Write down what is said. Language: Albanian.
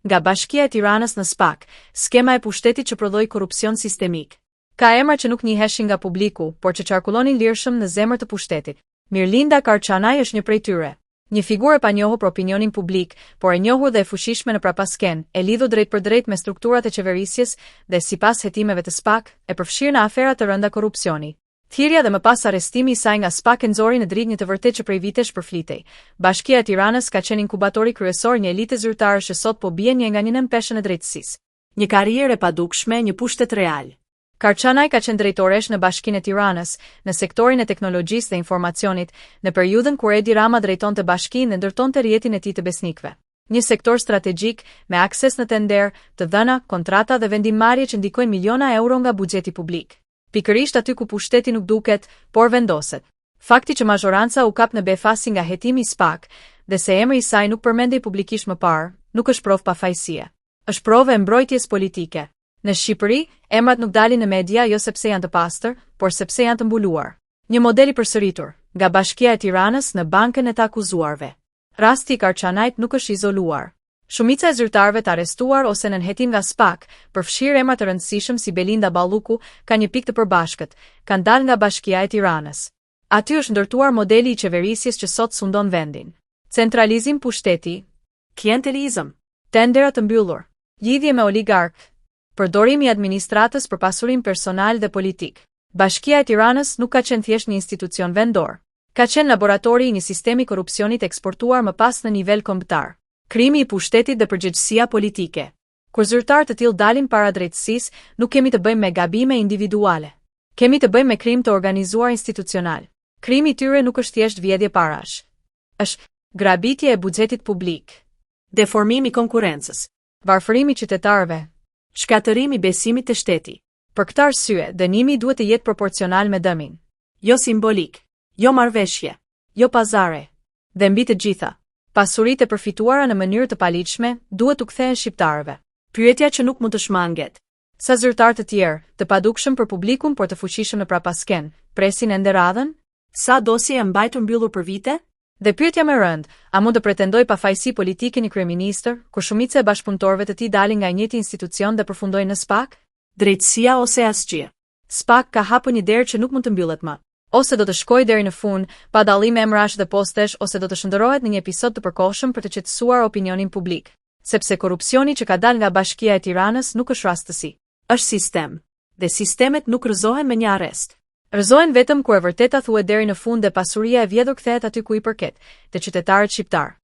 Nga Bashkia e Tiranës në SPAK, skema e pushtetit që prodhoi korrupsion sistemik. Ka emra që nuk njiheshin nga publiku, por që qarkullonin lirshëm në zemër të pushtetit. Mirlinda Karçanaj është një prej tyre. Një figurë e panjohur për opinionin publik, por e njohur dhe e fuqishme në prapasken, e lidhur drejt për drejt me strukturat e qeverisjes dhe sipas hetimeve të SPAK, e përfshirë në afera të rënda korrupsioni. Thirrja dhe më pas arrestimi i saj nga SPAK e nxori në dritë një të vërtetë që prej vitesh përflitej. Bashkia e Tiranës ka qenë inkubatori kryesor një elite zyrtare që sot po bien një nga një në peshën e drejtësisë. Një karrierë e padukshme, një pushtet real. Karçanaj ka qenë drejtoresh në Bashkinë e Tiranës, në sektorin e teknologjisë dhe informacionit, në periudhën kur Edi Rama drejtonte bashkinë dhe ndërtonte rrjetin e tij të besnikëve. Një sektor strategjik me akses në tender, të dhëna, kontrata dhe vendimmarrje që ndikojnë miliona euro nga buxheti publik. Pikërisht aty ku pushteti nuk duket, por vendoset. Fakti që mazhoranca u kap në befasi nga hetimi i SPAK dhe se emri i saj nuk përmendej publikisht më parë, nuk është provë pafajësie. Është provë e mbrojtjes politike. Në Shqipëri, emrat nuk dalin në media jo sepse janë të pastër, por sepse janë të mbuluar. Një model i përsëritur, nga Bashkia e Tiranës në bankën e të akuzuarve. Rasti i Karçanajt nuk është izoluar. Shumica e zyrtarëve të arrestuar ose në hetim nga SPAK, përfshirë emra të rëndësishëm si Belinda Balluku, ka një pikë të përbashkët, kanë dalë nga Bashkia e Tiranës. Aty është ndërtuar modeli i qeverisjes që sot sundon vendin. Centralizim pushteti, klientelizëm, tendera të mbyllur, lidhje me oligarkë, përdorimi i administratës për pasurim personal dhe politik. Bashkia e Tiranës nuk ka qenë thjesht një institucion vendor. Ka qenë laboratori i një sistemi korrupsionit eksportuar më pas në nivel kombëtar. Krimi i pushtetit dhe përgjegjësia politike. Kur zyrtar të tillë dalin para drejtësisë, nuk kemi të bëjmë me gabime individuale. Kemi të bëjmë me krim të organizuar institucional. Krimi i tyre nuk është thjesht vjedhje parash. Është grabitje e buxhetit publik, deformimi i konkurrencës, varfërimi i qytetarëve, shkatërimi i besimit të shteti. Për këtë arsye, dënimi duhet të jetë proporcional me dëmin. Jo simbolik, jo marrëveshje, jo pazare. Dhe mbi të gjitha, pasuritë e përfituara në mënyrë të paligjshme duhet u kthehen shqiptarëve. Pyetja që nuk mund të shmanget. Sa zyrtar të tjerë, të padukshëm për publikun por të fuqishëm në prapasken, presin ende radhën? Sa dosje janë mbajtur mbyllur për vite? Dhe pyetja më rënd, a mund të pretendoj pafajësi politike një kryeministër, kur shumica e bashkëpunëtorëve të tij dalin nga njëjti institucion dhe përfundojnë në SPAK? Drejtësia ose asgjë. SPAK ka hapur një derë që nuk mund të mbyllet më. Ose do të shkojë deri në fund, pa dallim emrash dhe postesh, ose do të shndërrohet në një episod të përkohshëm për të qetësuar opinionin publik. Sepse korrupsioni që ka dalë nga Bashkia e Tiranës nuk është rastësi. Është sistem. Dhe sistemet nuk rrëzohen me një arrest. Rrëzohen vetëm kur e vërteta thuhet deri në fund dhe pasuria e vjedhur kthehet aty ku i përket, te qytetarët shqiptar.